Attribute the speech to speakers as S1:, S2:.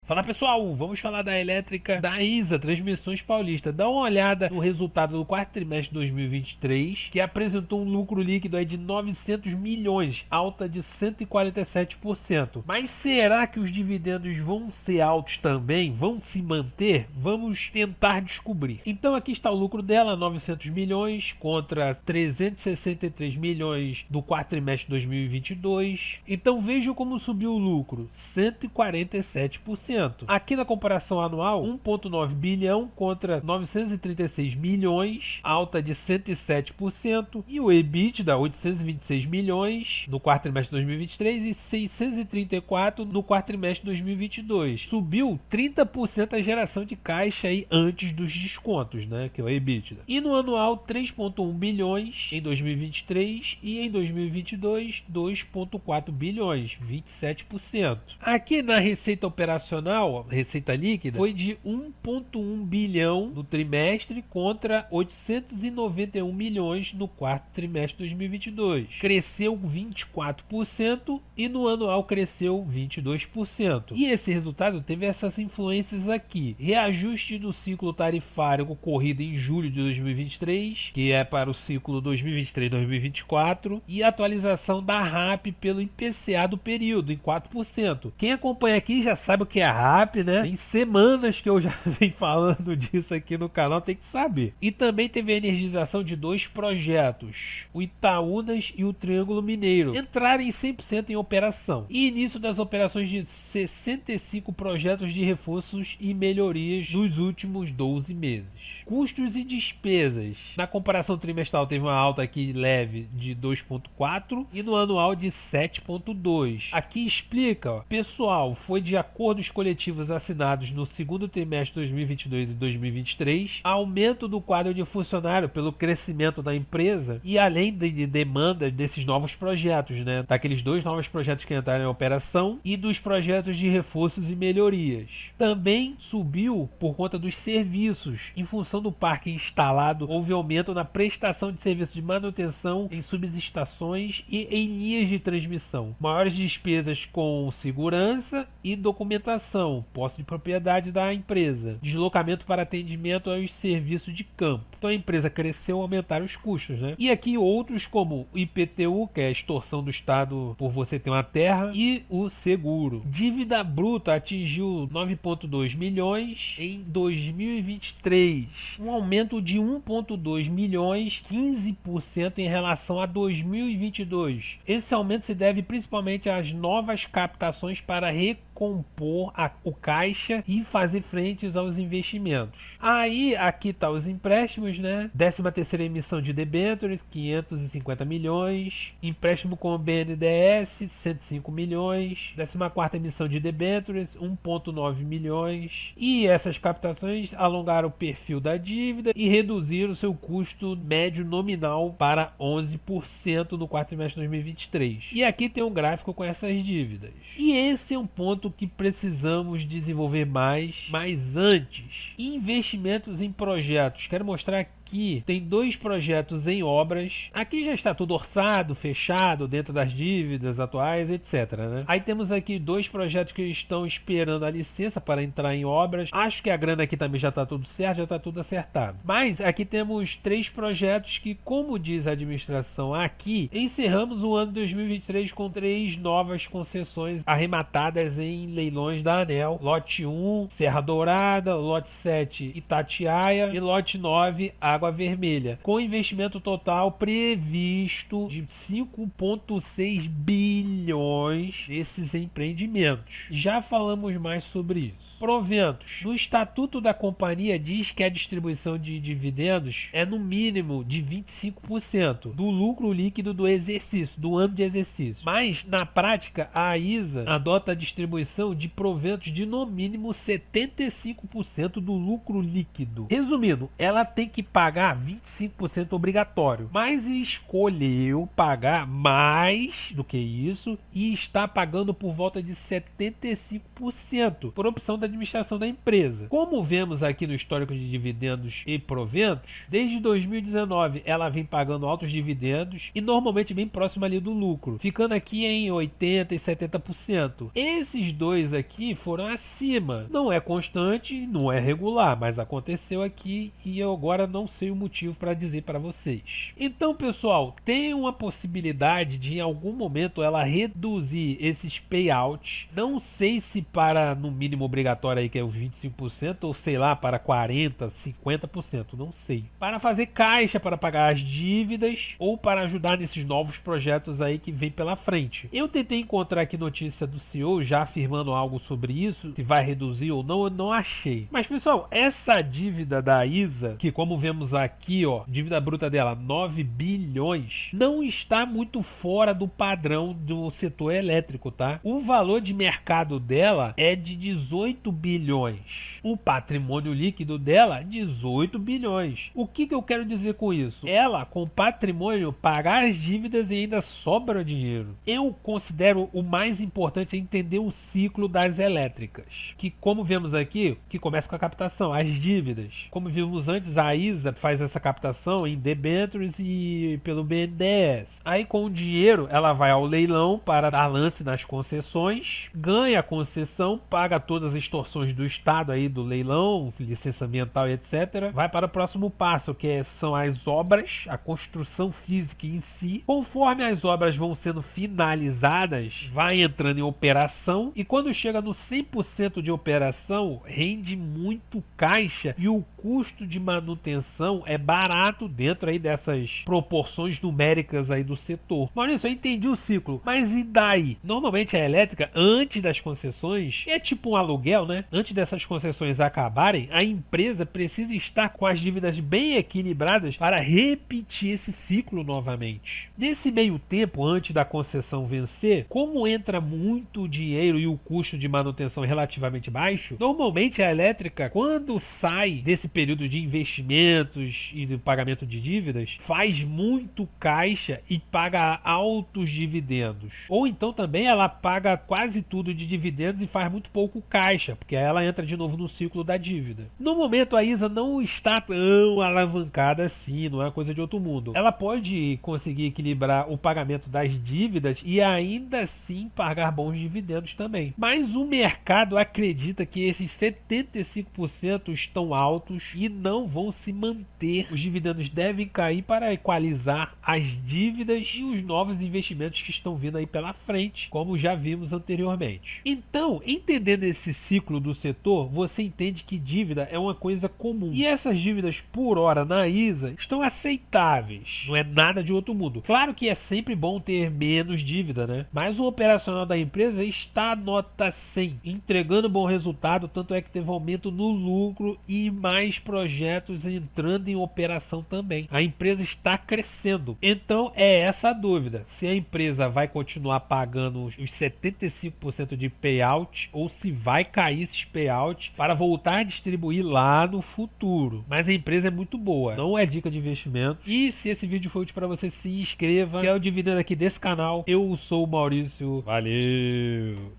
S1: Fala pessoal, vamos falar da elétrica da ISA Transmissões Paulista. Dá uma olhada no resultado do quarto trimestre de 2023, que apresentou um lucro líquido aí de 900 milhões, alta de 147%. Mas será que os dividendos vão ser altos também? Vão se manter? Vamos tentar descobrir. Então aqui está o lucro dela, 900 milhões contra 363 milhões do quarto trimestre de 2022. Então vejam como subiu o lucro, 147%. Aqui na comparação anual, 1,9 bilhão contra 936 milhões, alta de 107%, e o EBITDA, 826 milhões no quarto trimestre de 2023 e 634 no quarto trimestre de 2022. Subiu 30% a geração de caixa aí antes dos descontos, né, que é o EBITDA. E no anual, 3,1 bilhões em 2023 e em 2022, 2,4 bilhões, 27%. Aqui na receita operacional, receita líquida, foi de 1,1 bilhão no trimestre contra 891 milhões no quarto trimestre de 2022. Cresceu 24% e no anual cresceu 22%. E esse resultado teve essas influências aqui. Reajuste do ciclo tarifário ocorrido em julho de 2023, que é para o ciclo 2023-2024, e atualização da RAP pelo IPCA do período, em 4%. Quem acompanha aqui já sabe o que é a RAP, né? Tem semanas que eu já venho falando disso aqui no canal, tem que saber. E também teve a energização de dois projetos, o Itaúnas e o Triângulo Mineiro, entrarem 100% em operação. E início das operações de 65 projetos de reforços e melhorias nos últimos 12 meses. Custos e despesas. Na comparação trimestral teve uma alta aqui leve de 2,4 e no anual de 7,2. Aqui explica, ó, pessoal, foi de acordos coletivos assinados no segundo trimestre de 2022 e 2023, aumento do quadro de funcionário pelo crescimento da empresa e além de demanda desses novos projetos, né? Daqueles dois novos projetos que entraram em operação e dos projetos de reforços e melhorias. Também subiu por conta dos serviços. Em função do parque instalado, houve aumento na prestação de serviços de manutenção em subestações e em linhas de transmissão. Maiores despesas com segurança e documentação, posse de propriedade da empresa, deslocamento para atendimento aos serviços de campo. Então a empresa cresceu, aumentaram os custos, né? E aqui outros como o IPTU, que é a extorsão do Estado por você ter uma terra, e o seguro. Dívida bruta atingiu 9,2 milhões em 2023, um aumento de 1,2 milhões, 15% em relação a 2022. Esse aumento se deve principalmente às novas captações para recompor o caixa e fazer frente aos investimentos. Aí aqui tá os empréstimos, né? 13ª emissão de debêntures, 550 milhões, empréstimo com o BNDES, 105 milhões, 14ª emissão de debêntures, 1,9 milhões, e essas captações alongaram o perfil da dívida e reduziram seu custo médio nominal para 11% no quarto trimestre de 2023. E aqui tem um gráfico com essas dívidas. E esse é um ponto que precisamos desenvolver mais, mas antes, investimentos em projetos. Quero mostrar aqui, tem dois projetos em obras. Aqui já está tudo orçado, fechado, dentro das dívidas atuais, etc, né? Aí temos aqui dois projetos que estão esperando a licença para entrar em obras. Acho que a grana aqui também já está tudo certo, já está tudo acertado. Mas aqui temos três projetos que, como diz a administração aqui, encerramos o ano 2023 com 3 novas concessões arrematadas em leilões da ANEEL. Lote 1, Serra Dourada, lote 7, Itatiaia e lote 9, Água Vermelha, com investimento total previsto de 5,6 bilhões nesses empreendimentos. Já falamos mais sobre isso. Proventos. No estatuto da companhia diz que a distribuição de dividendos é no mínimo de 25% do lucro líquido do exercício, do ano de exercício. Mas, na prática, a ISA adota a distribuição de proventos de no mínimo 75% do lucro líquido. Resumindo, ela tem que pagar pagar 25% obrigatório, mas escolheu pagar mais do que isso e está pagando por volta de 75% por opção da administração da empresa. Como vemos aqui no histórico de dividendos e proventos, desde 2019 ela vem pagando altos dividendos e normalmente bem próximo ali do lucro, ficando aqui em 80% e 70%. Esses dois aqui foram acima. Não é constante, não é regular, mas aconteceu aqui e eu agora não sei o motivo para dizer para vocês. Então, pessoal, tem uma possibilidade de em algum momento ela reduzir esses payouts. Não sei se para no mínimo obrigatório aí que é o 25% ou sei lá para 40%, 50%, não sei. Para fazer caixa para pagar as dívidas ou para ajudar nesses novos projetos aí que vem pela frente. Eu tentei encontrar aqui notícia do CEO já afirmando algo sobre isso, se vai reduzir ou não, eu não achei. Mas pessoal, essa dívida da ISA, que como vemos aqui, ó, dívida bruta dela 9 bilhões, não está muito fora do padrão do setor elétrico, tá? O valor de mercado dela é de 18 bilhões. O patrimônio líquido dela, 18 bilhões. O que eu quero dizer com isso? Ela, com patrimônio, pagar as dívidas e ainda sobra dinheiro. Eu considero o mais importante é entender o ciclo das elétricas, que como vemos aqui, que começa com a captação, as dívidas. Como vimos antes, a ISA faz essa captação em debêntures e pelo BNDES. Aí com o dinheiro, ela vai ao leilão para dar lance nas concessões, ganha a concessão, paga todas as extorsões do Estado aí do leilão, licença ambiental e etc. Vai para o próximo passo, que são as obras, a construção física em si. Conforme as obras vão sendo finalizadas, vai entrando em operação e quando chega no 100% de operação, rende muito caixa e o custo de manutenção é barato dentro aí dessas proporções numéricas aí do setor. Maurício, eu entendi o ciclo, mas e daí? Normalmente a elétrica, antes das concessões, é tipo um aluguel, né? Antes dessas concessões acabarem, a empresa precisa estar com as dívidas bem equilibradas para repetir esse ciclo novamente. Nesse meio tempo, antes da concessão vencer, como entra muito dinheiro e o custo de manutenção é relativamente baixo, normalmente a elétrica, quando sai desse período de investimentos e do pagamento de dívidas, faz muito caixa e paga altos dividendos. Ou então também ela paga quase tudo de dividendos e faz muito pouco caixa, porque aí ela entra de novo no ciclo da dívida. No momento a ISA não está tão alavancada assim, não é coisa de outro mundo. Ela pode conseguir equilibrar o pagamento das dívidas e ainda assim pagar bons dividendos também. Mas o mercado acredita que esses 75% estão altos e não vão se manter. Os dividendos devem cair para equalizar as dívidas e os novos investimentos que estão vindo aí pela frente, como já vimos anteriormente. Então, entendendo esse ciclo do setor, você entende que dívida é uma coisa comum. E essas dívidas por hora na ISA estão aceitáveis. Não é nada de outro mundo. Claro que é sempre bom ter menos dívida, né? Mas o operacional da empresa está nota 100, entregando bom resultado, tanto é que teve aumento no lucro e mais projetos entrando em operação também. A empresa está crescendo. Então é essa a dúvida. Se a empresa vai continuar pagando os 75% de payout ou se vai cair esses payouts para voltar a distribuir lá no futuro. Mas a empresa é muito boa. Não é dica de investimento. E se esse vídeo foi útil para você, se inscreva. Que é o dividendo aqui desse canal. Eu sou o Maurício. Valeu!